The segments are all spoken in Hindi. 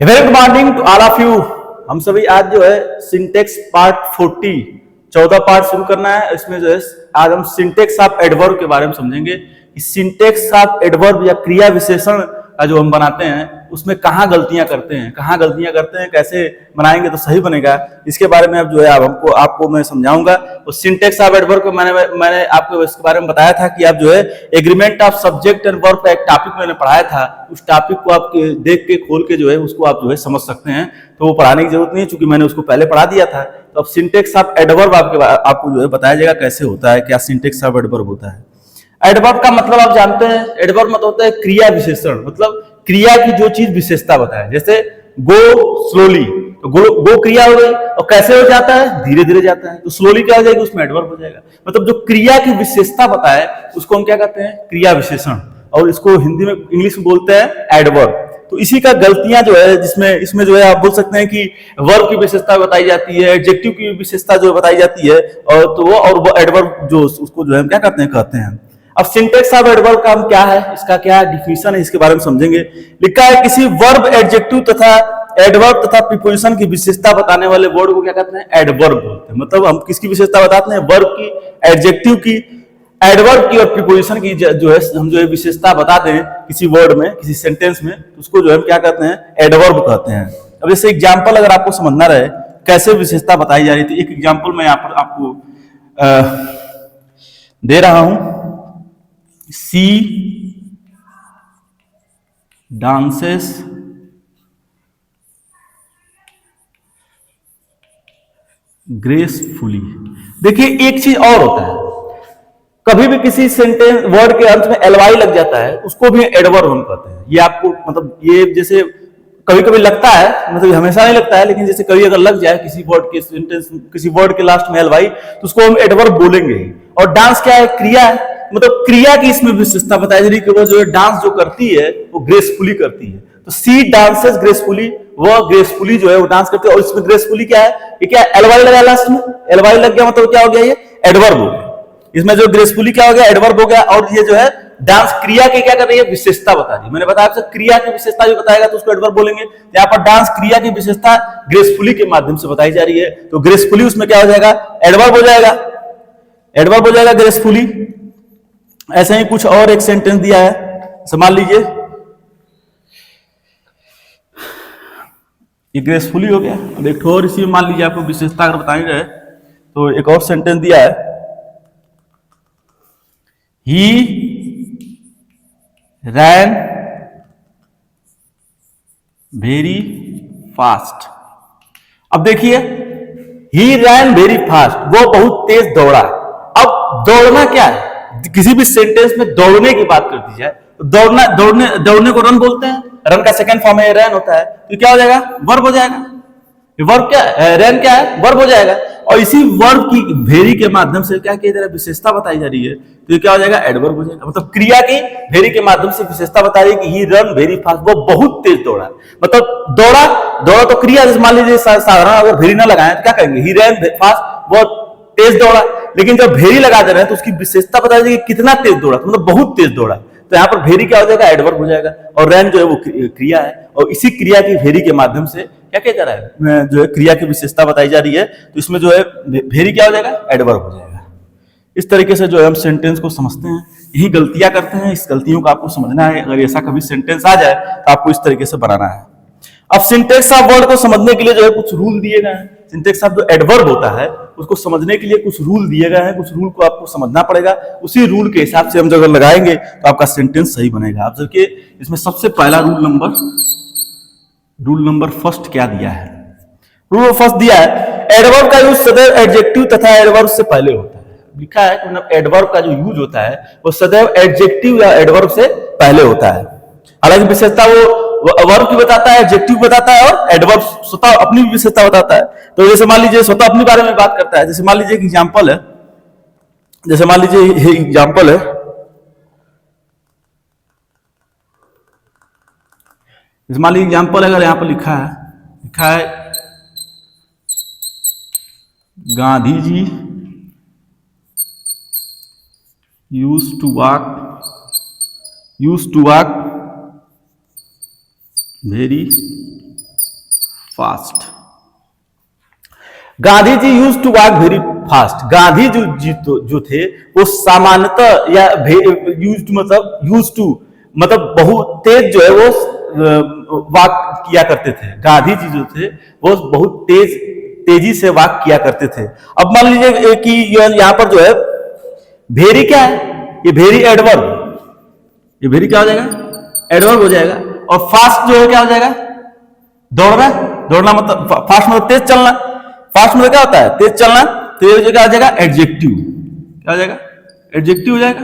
Very good morning to all of you. हम सभी आज जो है सिंटेक्स पार्ट 40 14 पार्ट शुरू करना है। इसमें जो है आज हम सिंटेक्स ऑफ एडवर्ब के बारे में समझेंगे कि सिंटेक्स ऑफ एडवर्ब या क्रिया विशेषण का जो हम बनाते हैं उसमें कहाँ गलतियां करते हैं, कैसे बनाएंगे तो सही बनेगा, इसके बारे में अब जो है आपको मैं समझाऊंगा। तो सिंटेक्स ऑफ एडवर्ब को मैंने आपको इसके बारे में बताया था कि आप जो है agreement of subject and verb का एक टॉपिक मैंने पढ़ाया था। उस टॉपिक को आप देख के खोल के जो है उसको आप जो है समझ सकते हैं, तो वो पढ़ाने की जरूरत नहीं है चूंकि मैंने उसको पहले पढ़ा दिया था। तो अब सिंटेक्स ऑफ एडवर्ब आपको जो है बताया जाएगा कैसे होता है, क्या सिंटेक्स ऑफ एडवर्ब होता है। एडवर्ब का मतलब आप जानते हैं, एडवर्ब मतलब होता है क्रिया विशेषण, मतलब क्रिया की जो चीज विशेषता बताए। जैसे गो स्लोली, तो गो क्रिया हो गई और कैसे हो जाता है, धीरे धीरे जाता है, तो स्लोली क्या हो जाएगी, उसमें एडवर्ब हो जाएगा। मतलब जो क्रिया की विशेषता बताए उसको हम क्या कहते हैं, क्रिया विशेषण, और इसको हिंदी में इंग्लिश में बोलते हैं एडवर्ब। तो इसी का गलतियां जो है इसमें जो है आप बोल सकते हैं कि वर्ब की विशेषता बताई जाती है, एडजेक्टिव की विशेषता जो बताई जाती है, और वो एडवर्ब जो उसको जो है हम क्या कहते हैं। अब सिंटेक्स ऑफ एडवर्ब का हम क्या है, इसका क्या डिफिनेशन है, इसके बारे में समझेंगे। लिखा है किसी वर्ब, एडजेक्टिव तथा एडवर्ब तथा प्रीपोजिशन की विशेषता बताने वाले वर्ड को क्या कहते हैं, एडवर्ब बोलते हैं। मतलब हम किसकी विशेषता बताते हैं, वर्ब की, एडजेक्टिव की, एडवर्ब की और प्रीपोजिशन की जो है हम जो है विशेषता बताते हैं किसी वर्ड में, किसी सेंटेंस में, तो उसको जो है क्या कहते हैं, एडवर्ब कहते हैं। अब जैसे एग्जांपल अगर आपको समझना रहे कैसे विशेषता बताई जा रही थी, एक एग्जांपल मैं यहाँ पर आपको दे रहा हूं। सी डांसेस ग्रेसफुली। देखिए एक चीज और होता है, कभी भी किसी सेंटेंस वर्ड के अंत में एलवाई लग जाता है उसको भी एडवर्ब हम कहते हैं। ये आपको मतलब ये जैसे कभी कभी लगता है, मतलब हमेशा नहीं लगता है, लेकिन जैसे कभी अगर लग जाए किसी वर्ड के सेंटेंस, किसी वर्ड के लास्ट में एलवाई, तो उसको हम एडवर्ब बोलेंगे ही। और डांस क्या है, क्रिया है, मतलब क्रिया की इसमें विशेषता बताई जा रही है कि वो जो है डांस जो करती है वो ग्रेसफुली करती है। तो सी डांसेस ग्रेसफुली, वो ग्रेसफुली जो है वो डांस करती है। और इसमें ग्रेसफुली क्या है, ये क्या एलवाई लगा लास्ट में, एलवाई लग गया मतलब क्या हो गया, ये एडवर्ब हो गया। इसमें जो ग्रेसफुली क्या हो गया, एडवर्ब हो गया। और ये जो है डांस क्रिया के क्या कर रही है, विशेषता बता रही है। मैंने बताया आपसे क्रिया की विशेषता जो बताएगा तो उसको एडवर्ब बोलेंगे। यहाँ पर डांस क्रिया की विशेषता ग्रेसफुली के माध्यम से बताई जा रही है, तो ग्रेसफुली उसमें क्या हो जाएगा, एडवर्ब हो जाएगा, एडवर्ब हो जाएगा ग्रेसफुली। ऐसे ही कुछ और एक सेंटेंस दिया है, मान लीजिए ये ग्रेसफुली हो गया। अब एक और इसी में मान लीजिए आपको विशेषता अगर बताई जाए तो एक और सेंटेंस दिया है, ही रैन वेरी फास्ट। अब देखिए ही रैन वेरी फास्ट, वो बहुत तेज दौड़ा। अब दौड़ना क्या है, किसी भी सेंटेंस में दौड़ने की बात कर दी जाए तो दौड़ने को रन बोलते हैं। रन का सेकंड फॉर्म है रन होता है, तो क्या हो जाएगा, वर्ब हो जाएगा। वर्ब क्या है, रन क्या है, वर्ब हो जाएगा। और इसी वर्ब की भेरी के माध्यम से क्या किया जा रहा है, विशेषता बताई जा रही है, तो ये क्या हो जाएगा, एडवर्ब हो जाएगा। मतलब क्रिया की भेरी के माध्यम से विशेषता बता रही है कि ही रन वेरी फास्ट, वो बहुत तेज दौड़ा। मतलब दौड़ा तो क्रिया, जैसे मान लीजिए साधारण अगर भेरी ना लगाए तो क्या कहेंगे, ही रन फास्ट, बहुत तेज दौड़ा। लेकिन जब भेरी लगा दे रहे हैं तो उसकी विशेषता बता रही है कि कितना तेज दौड़ा, मतलब बहुत तेज दौड़ा। तो यहाँ पर भेरी क्या हो जाएगा, एडवर्ब हो जाएगा। और रैन जो है वो क्रिया है, और इसी क्रिया की भेरी के माध्यम से क्या किया जा रहा है, जो है क्रिया की विशेषता बताई जा रही है, तो इसमें जो है भेरी क्या हो जाएगा, एडवर्ब हो जाएगा। इस तरीके से जो है हम सेंटेंस को समझते हैं, यही गलतियां करते हैं, इस गलतियों को आपको समझना है। अगर ऐसा कभी सेंटेंस आ जाए तो आपको इस तरीके से बनाना है। अब सिंटेक्स ऑफ वर्ड को समझने के लिए जो है कुछ रूल दिए गए हैं। सिंटेक्स ऑफ जो एडवर्ब होता है उसको समझने के लिए कुछ रूल दिए गए हैं, कुछ रूल को आपको समझना पड़ेगा। उसी रूल के हिसाब से हम जब लगाएंगे तो आपका सेंटेंस सही बनेगा। आप देखिए इसमें सबसे पहला रूल नंबर फर्स्ट क्या दिया है, रूल फर्स्ट दिया है, एडवर्ब का यूज सदैव एडजेक्टिव तथा एडवर्ब से पहले होता है। लिखा है मतलब एडवर्ब का जो यूज होता है वो सदैव एडजेक्टिव या एडवर्ब से पहले होता है। हालांकि विशेषता वो वर्ब की बताता है, एडजेक्टिव बताता है, और एडवर्ब स्वतः अपनी विशेषता बताता है। तो जैसे मान लीजिए स्वतः अपने बारे में बात करता है। जैसे मान लीजिए एक एग्जांपल है, जैसे मान लीजिए एग्जांपल है, जैसे मान लीजिए एग्जांपल अगर यहाँ पर लिखा है Gandhi ji used to walk very fast. Gandhi ji used to walk very fast. Gandhi ji जो थे वो सामान्यतः या यूज टू मतलब बहुत तेज जो है वो वॉक किया करते थे। गांधी जी जो थे वो बहुत तेजी से वॉक किया करते थे। अब मान लीजिए कि यहां पर जो है भेरी क्या है, ये भेरी एडवर्ब, ये भेरी क्या हो जाएगा, एडवर्ब हो जाएगा। और फास्ट जो है क्या हो जाएगा, दौड़ना। दौड़ना मतलब फास्ट मतलब तेज चलना। फास्ट मतलब क्या होता है, तेज चलना। तो ये क्या हो जाएगा, एडजेक्टिव। क्या हो जाएगा, एडजेक्टिव हो जाएगा।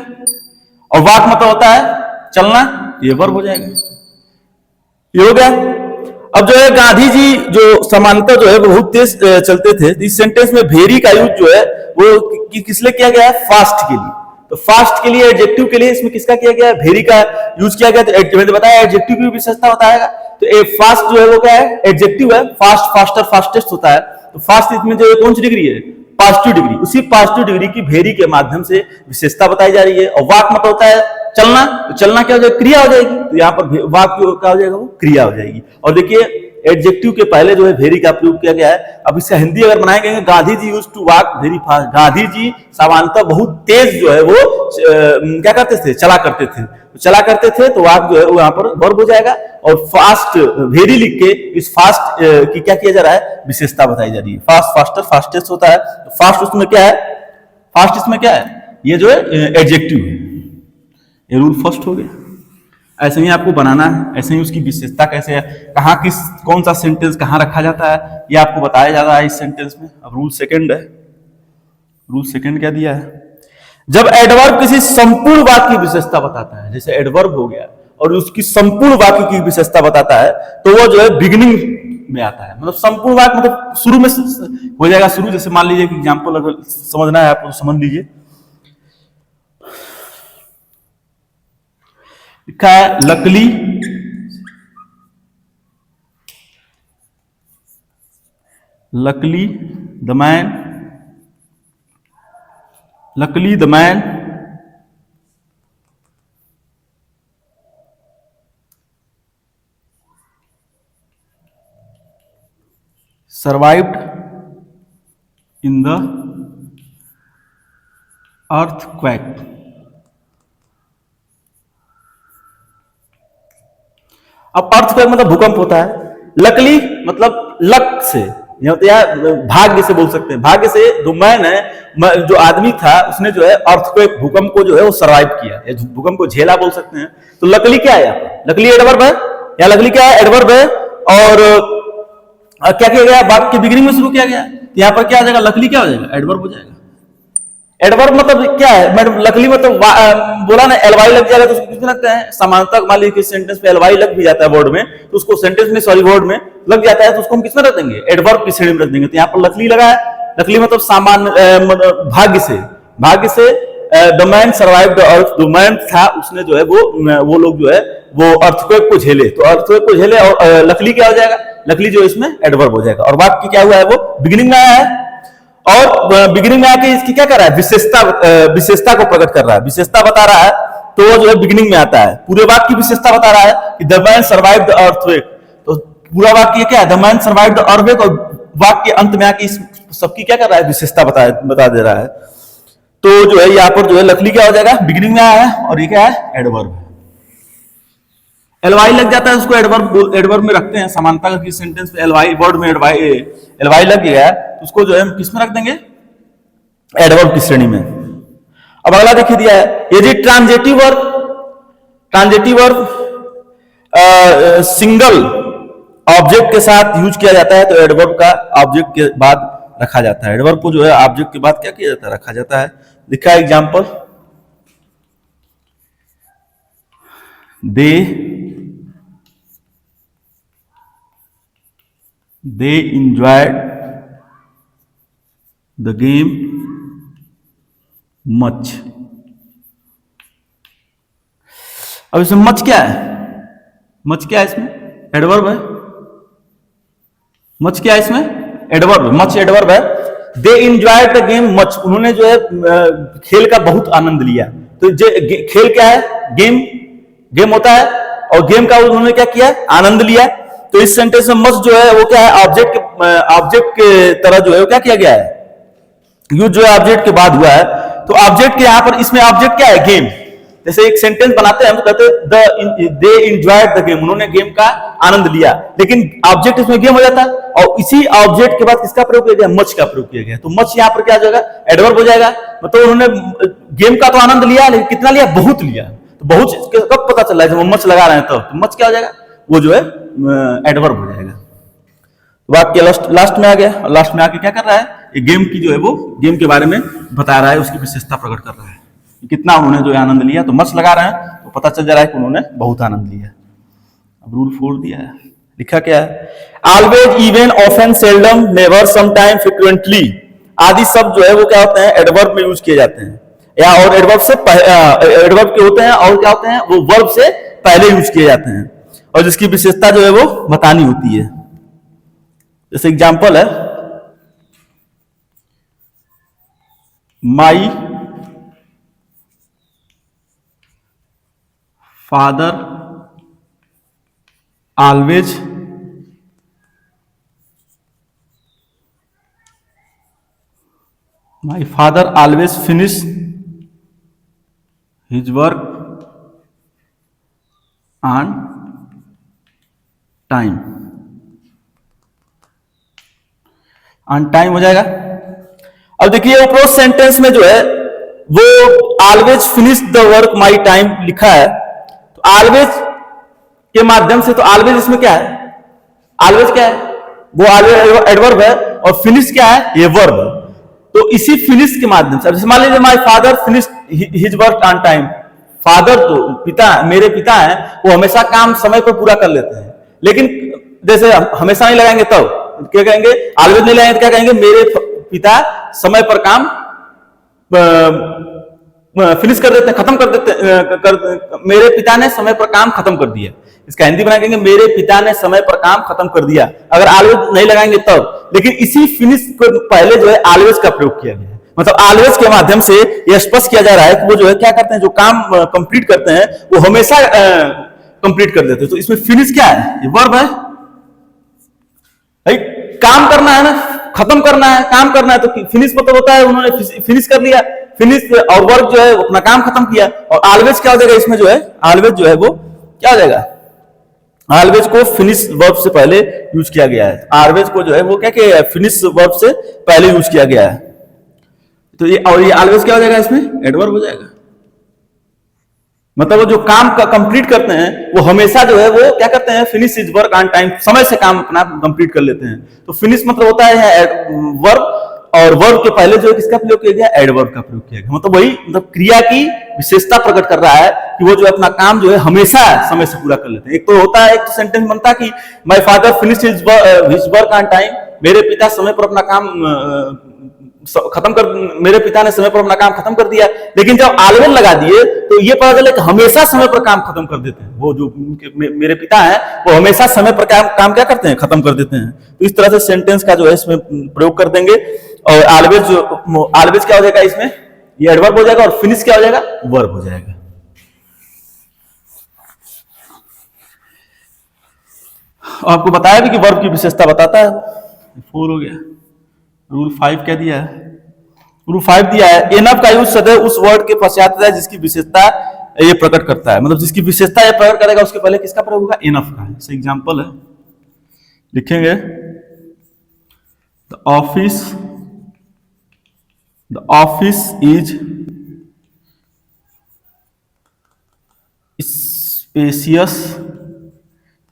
और वॉक मतलब होता है चलना, ये वर्ब हो जाएगा। ये हो गया। अब जो है गांधी जी जो समानता जो है बहुत तेज चलते थे। इस सेंटेंस में भेरी का यूज जो है वो किस लिए किया गया है, फास्ट के लिए। तो फास्ट के लिए, एडजेक्टिव के लिए इसमें किसका किया गया है, भेरी का यूज किया गया। तो मैंने बताया एडजेक्टिव की विशेषता बताएगा। तो ए फास्ट जो है वो क्या है, एडजेक्टिव है। फास्ट, फास्टर, फास्टेस्ट होता है। तो फास्ट इसमें जो कौन सी डिग्री है, पॉजिटिव डिग्री। उसी पॉजिटिव डिग्री की भेरी के माध्यम से विशेषता बताई जा रही है। और वाक मतलब होता है चलना। तो चलना क्या हो जाएगा, क्रिया हो जाएगी। तो यहाँ पर वाक क्या हो जाएगा, वो क्रिया हो जाएगी। और देखिए एडजेक्टिव के पहले जो है भेरी का प्रयोग किया गया है। अब इसका हिंदी अगर बनाएंगे, Gandhi ji used to walk very fast. Gandhi ji सामान्यतः बहुत तेज जो है वो क्या करते थे, चला करते थे। चला करते थे तो वॉक जो है वो यहाँ पर वर्ब हो जाएगा। और फास्ट वेरी लिख के इस फास्ट की क्या किया जा रहा है, विशेषता बताई जा रही है। फास्ट, फास्टर, फास्टेस्ट होता है। तो फास्ट उसमें क्या है, फास्ट इसमें क्या है, ये जो है एडजेक्टिव है। ये रूल फर्स्ट हो गया। ऐसे ही आपको बनाना है, ऐसे ही उसकी विशेषता कैसे है, कहाँ किस कौन सा सेंटेंस कहाँ रखा जाता है, ये आपको बताया जा रहा है इस सेंटेंस में। अब रूल सेकंड है। रूल सेकंड क्या दिया है, जब एडवर्ब किसी संपूर्ण वाक्य की विशेषता बताता है, जैसे एडवर्ब हो गया और उसकी संपूर्ण वाक्य की विशेषता बताता है, तो वो जो है बिगिनिंग में आता है। मतलब संपूर्ण वाक्य मतलब शुरू में हो जाएगा। शुरू जैसे मान लीजिए कि एग्जाम्पल अगर समझना है आपको, समझ लीजिए। लिखा है luckily the man, luckily the man survived in the earthquake। अब अर्थक्वेक मतलब भूकंप होता है। लकली मतलब लक से या भाग्य से बोल सकते हैं। भाग्य से जो मैन है, जो आदमी था, उसने जो है अर्थक्वेक भूकंप को जो है वो सर्वाइव किया, या भूकंप को झेला बोल सकते हैं। तो लकली क्या है, यहाँ पर लकली एडवर्ब है, या लकली क्या है, एडवर्ब है। और क्या किया गया, बात की बिगिनिंग में शुरू किया गया। यहाँ पर क्या आ जाएगा, लकली क्या हो जाएगा, एडवर्ब हो जाएगा। एडवर्ब मतलब क्या है, मैडम लकली मतलब बोला ना एलवाई लग जाएगा तो उसको किसमें लगता है, समानता। मान लीजिए सेंटेंस में एलवाई लग भी जाता है वर्ड में, तो उसको सेंटेंस में सॉरी वर्ड में लग जाता है, तो उसको हम किसमें रख देंगे, एडवर्ब की श्रेणी में रख देंगे। तो यहाँ पर लकली लगा है। लकली मतलब सामान्य, भाग्य से। भाग्य से the man survive the earth, जो मैन था उसने जो है वो लोग जो है वो अर्थक्वेक को झेले। तो अर्थक्वेक को झेले और लकली क्या हो जाएगा, लकली जो इसमें एडवर्ब हो जाएगा। और वाक्य क्या हुआ है, वो बिगिनिंग में आया है। और बिगिनिंग में आके इसकी क्या कर रहा है, विशेषता को प्रकट कर रहा है, विशेषता बता रहा है। तो वो जो है बिगिनिंग में आता है। पूरे वाक्य की विशेषता बता रहा है कि the man survive the earthquake. तो पूरा वाक्य क्या है, the man survive the earthquake. और वाक्य अंत में आके इस सबकी क्या कर रहा है, विशेषता बता दे रहा है। तो जो है यहाँ पर जो है लकली क्या हो जाएगा, बिगिनिंग में आया है। और ये क्या है, एडवर्ब है। एलवाई लग जाता है, उसको एडवर्ब में रखते हैं। समानता की सेंटेंस में एलवाई, वर्ड में एलवाई लग गया है, तो उसको जो है हम किस में रख देंगे, एडवर्ब की श्रेणी में। अब अगला देखिए दिया है, यदि ट्रांजिटिव वर्ब सिंगल ऑब्जेक्ट के साथ यूज किया जाता है, तो एडवर्ब का ऑब्जेक्ट के बाद रखा जाता है। एडवर्ब को जो है ऑब्जेक्ट के बाद क्या किया जाता है, रखा जाता है। लिखा है example, they enjoyed the game much। अब इसमें मच क्या है, मच क्या है इसमें, एडवर्ब है। मच क्या है इसमें, एडवर्ब। मच एडवर्ब है। दे एंजॉयड द गेम मच, उन्होंने जो है खेल का बहुत आनंद लिया। तो खेल क्या है, गेम होता है। और गेम का उन्होंने क्या किया, आनंद लिया। तो इस सेंटेंस में मस्ट जो है वो क्या है, ऑब्जेक्ट के तरह जो है वो क्या किया गया है, यूज जो है ऑब्जेक्ट के बाद हुआ है। तो ऑब्जेक्ट के यहां पर, इसमें ऑब्जेक्ट क्या है, गेम। जैसे एक सेंटेंस बनाते हैं हम तो कहते हैं दे एंजॉयड द गेम, उन्होंने गेम का आनंद लिया, लेकिन ऑब्जेक्ट इसमें गेम हो जाता है और इसी ऑब्जेक्ट के बाद किसका प्रयोग किया गया, मच का प्रयोग किया गया। तो मच यहां पर क्या हो जाएगा, एडवर्ब हो जाएगा। मतलब उन्होंने गेम का तो आनंद लिया, लेकिन कितना लिया, बहुत लिया। तो बहुत कब पता चल रहा है, जब हम मच लगा रहे हैं तो मच क्या हो जाएगा, वो जो है एडवर्ब हो जाएगा। वाक्य लास्ट में आ गया, और लास्ट में आके क्या कर रहा है, ये गेम की जो है वो गेम के बारे में बता रहा है, उसकी विशेषता प्रकट कर रहा है कितना उन्होंने जो आनंद लिया। तो मच लगा रहे हैं तो पता चल जा रहा है कि उन्होंने बहुत आनंद लिया। अब रूल 4 दिया है, लिखा क्या है, always, even, often, seldom, never, sometime, frequently आदि शब्द जो है वो क्या होते हैं, एडवर्ब में यूज किए जाते हैं, या और एडवर्ब के होते हैं और क्या होते हैं, वो वर्ब से पहले यूज किए जाते हैं, और जिसकी विशेषता जो है वो बतानी होती है। जैसे एग्जाम्पल है, my father always finish his work on time. On time हो जाएगा। अब देखिए ऊपर सेंटेंस में जो है वो always finish the work my time लिखा है, तो ऑलवेज के माध्यम से, तो ऑलवेज इसमें क्या है, ऑलवेज क्या है, वो ऑलवेज एडवर्ब है, और फिनिश क्या है, ये वर्ब। तो इसी फिनिश के माध्यम से, जैसे मान लीजिए my father finish his work on time, father तो पिता, मेरे पिता हैं, वो हमेशा काम समय पर पूरा कर लेते हैं, लेकिन जैसे हमेशा नहीं लगाएंगे तब क्या कहेंगे, ऑलवेज नहीं लगाएंगे तो क्या कहेंगे, मेरे पिता समय पर काम फिनिश कर देते हैं, खत्म कर देते हैं, मेरे पिता ने समय पर काम खत्म कर दिया। इसका हिंदी बना कहेंगे, मेरे पिता ने समय पर काम खत्म कर दिया, अगर ऑलवेज नहीं लगाएंगे तब। लेकिन इसी फिनिश को पहले जो है ऑलवेज का प्रयोग किया गया है, मतलब ऑलवेज के माध्यम से यह स्पष्ट किया जा रहा है कि वो जो है क्या करते हैं, जो काम कंप्लीट करते हैं वो हमेशा कंप्लीट कर देते हैं। तो इसमें फिनिश क्या है, ये वर्ब है, काम करना है ना, खत्म करना है, काम करना है, तो फिनिश मतलब होता है उन्होंने फिनिश कर लिया, फिनिश, और वर्क जो है अपना काम खत्म किया। और ऑलवेज क्या हो जाएगा, इसमें जो है ऑलवेज जो है वो क्या हो जाएगा, ऑलवेज को फिनिश वर्ब से पहले यूज किया गया है, ऑलवेज को जो है वो क्या किया, फिनिश वर्ब से पहले यूज किया गया है। तो ये, और ये ऑलवेज क्या हो जाएगा, इसमें एडवर्ब हो जाएगा। मतलब वो जो काम का कंप्लीट करते हैं वो हमेशा जो है वो क्या करते हैं, finish his work on time, समय से काम अपना कंप्लीट कर लेते हैं। तो फिनिश मतलब होता है वर्ब, और वर्ब के पहले जो है किसका प्रयोग किया गया, एडवर्ब का प्रयोग किया गया। मतलब वही, मतलब क्रिया की विशेषता प्रकट कर रहा है कि वो जो अपना काम जो है हमेशा समय से पूरा कर लेते हैं। एक तो होता है, एक तो सेंटेंस बनता है कि my father finish his work on time, मेरे पिता समय पर अपना काम खत्म कर, मेरे पिता ने समय पर अपना काम खत्म कर दिया। लेकिन जब ऑलवेज लगा दिए तो ये पता चला कि हमेशा समय पर काम खत्म कर देते हैं, वो जो मेरे पिता हैं वो हमेशा समय पर काम क्या करते हैं, खत्म कर देते हैं। तो इस तरह से सेंटेंस का जो है इसमें प्रयोग कर देंगे। और ऑलवेज क्या हो जाएगा, इसमें ये एडवर्ब हो जाएगा, और फिनिश क्या हो जाएगा, वर्ब हो जाएगा। आपको बताया भी कि वर्ब की विशेषता बताता है। 4 हो गया। रूल 5 क्या दिया है, रूल 5 दिया है, एनफ का यूज सदैव उस वर्ड के पश्चात है जिसकी विशेषता ये प्रकट करता है। मतलब जिसकी विशेषता ये प्रकट करेगा उसके पहले किसका प्रयोग होगा, एनफ का। जैसे एग्जांपल है, लिखेंगे the office is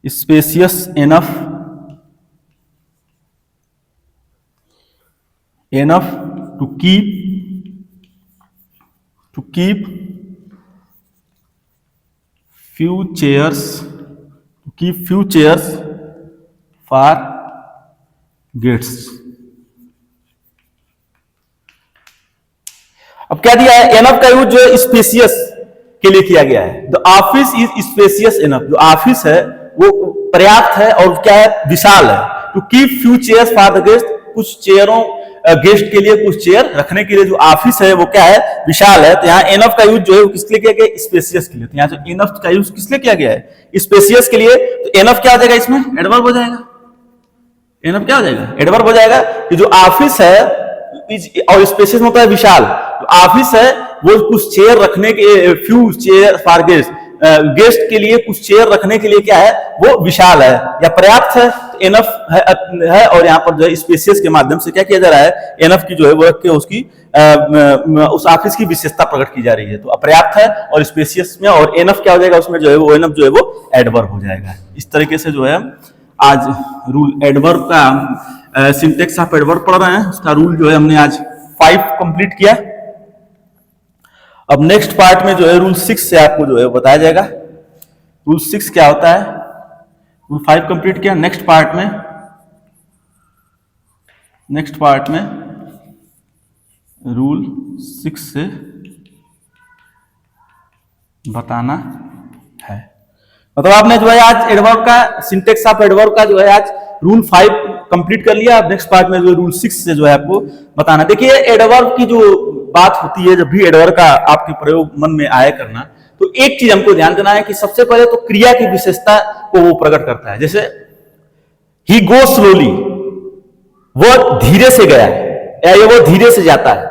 spacious enough to keep few chairs for guests। अब क्या दिया है, एनफ का यूज जो है स्पेसियस के लिए किया गया है। The office is spacious enough, जो ऑफिस है वो पर्याप्त है और क्या है, विशाल है। To keep few chairs for the guest, कुछ चेयरों गेस्ट के लिए कुछ चेयर रखने के लिए जो ऑफिस है वो क्या है, विशाल है। तो यहाँ एनफ का यूज जो है वो किस लिए किया गया, स्पेसियस के लिए। तो यहाँ जो एनफ का यूज किस लिए किया गया है, स्पेसियस के लिए। तो एनफ क्या हो जाएगा, इसमें एडवर्ब हो जाएगा। एनफ क्या हो जाएगा, एडवर्ब हो जाएगा कि जो ऑफिस है और स्पेसियस में होता है विशाल, जो ऑफिस है वो कुछ चेयर रखने के, few chair for guest, guest के लिए कुछ चेयर रखने के लिए क्या है, वो विशाल है या पर्याप्त है। एनफ है और यहाँ पर जो है स्पेसियस के माध्यम से क्या किया जा रहा है, एनफ की जो है वो रख के उसकी उस ऑफिस की विशेषता प्रकट की जा रही है। तो अपर्याप्त है और स्पेसियस में, और एनफ क्या हो जाएगा उसमें जो है वो एनफ जो है वो एडवर्ब हो जाएगा। इस तरीके से जो है आज रूल एडवर्ब का सिंटेक्स ऑफ एडवर्ब पढ़ रहे हैं। उसका रूल जो है हमने आज 5 कंप्लीट किया। अब नेक्स्ट पार्ट में जो है रूल 6 से आपको जो है बताया जाएगा रूल 6 क्या होता है। रूल 5 कंप्लीट किया, नेक्स्ट पार्ट में रूल 6 से बताना है। मतलब आपने जो है आज एडवर्ब का सिंटेक्स ऑफ एडवर्ब का जो है आज रूल 5 कंप्लीट कर लिया। अब नेक्स्ट पार्ट में जो रूल 6 से जो है आपको बताना। देखिए एडवर्ब की जो बात होती है, जब भी एडवर्ब का आपके प्रयोग मन में आया करना, तो एक चीज हमको ध्यान देना है कि सबसे पहले तो क्रिया की विशेषता को वो प्रकट करता है। जैसे ही गो स्लोली, वो धीरे से गया या वो धीरे से जाता है।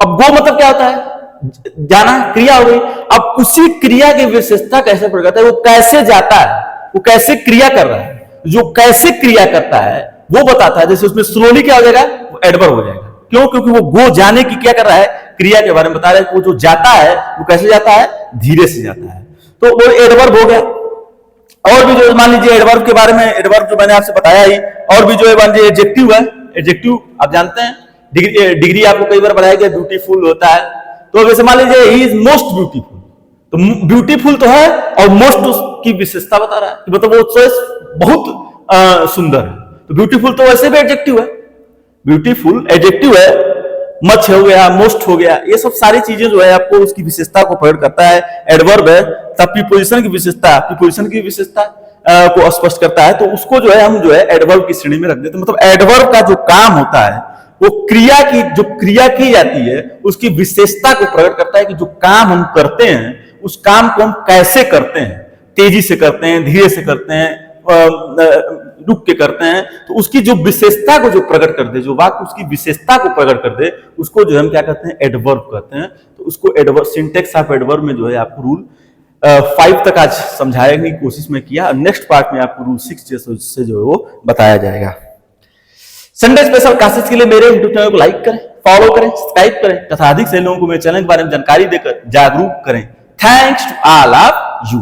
अब गो मतलब क्या होता है, जाना, क्रिया हो गई। अब उसी क्रिया की विशेषता कैसे प्रकट करता है, वो कैसे जाता है, वो कैसे क्रिया कर रहा है, जो कैसे क्रिया करता है वो बताता है। जैसे उसमें स्लोली क्या हो जाएगा, वो एडवर्ब हो जाएगा। क्यों, क्योंकि वो गो जाने की क्या कर रहा है, क्रिया के बारे में बता रहा है। वो जो जाता है वो कैसे जाता है, धीरे से जाता है, तो वो एडवर्ब हो गया। और भी जो मान लीजिए एडवर्ब के बारे में, एडवर्ब जो मैंने आपसे बताया ही, और भी जो है मान लीजिए एडजेक्टिव है। एडजेक्टिव आप जानते हैं, डिग्री आपको कई बार बताया गया, ब्यूटीफुल होता है। तो वैसे मान लीजिए ही इज मोस्ट ब्यूटीफुल, तो ब्यूटीफुल तो है और मोस्ट उसकी विशेषता बता रहा है, मतलब वो चॉइस बहुत सुंदर है। तो ब्यूटीफुल तो वैसे भी एडजेक्टिव है, ब्यूटीफुल एडजेक्टिव है, मच हो गया, मोस्ट हो गया, ये सब सारी चीजें जो है आपको उसकी विशेषता को प्रकट करता है। एडवर्ब है तब प्रीपोजिशन की विशेषता, प्रीपोजिशन की विशेषता को स्पष्ट करता है। तो उसको जो है हम जो है एडवर्ब की श्रेणी में रख देते हैं। मतलब एडवर्ब का जो काम होता है वो क्रिया की, जो क्रिया की जाती है उसकी विशेषता को प्रकट करता है कि जो काम हम करते हैं उस काम को हम कैसे करते हैं, तेजी से करते हैं, धीरे से करते हैं, रुक के करते हैं। तो उसकी जो विशेषता को जो प्रकट कर दे, जो वाक्य उसकी विशेषता को प्रकट कर दे, उसको जो हम क्या कहते हैं, एडवर्ब कहते हैं। तो उसको एडवर्ब, सिंटेक्स ऑफ एडवर्ब में जो है आपको रूल 5 तक आज समझाने की कोशिश में किया। नेक्स्ट पार्ट में आपको रूल 6 से जो है वो बताया जाएगा। संडे स्पेशल क्लासेस के लिए मेरे यूट्यूब चैनल को लाइक करें, फॉलो करें, सब्सक्राइब करें तथा अधिक से लोगों को मेरे चैनल के बारे में जानकारी देकर जागरूक करें। Thanks to all of you.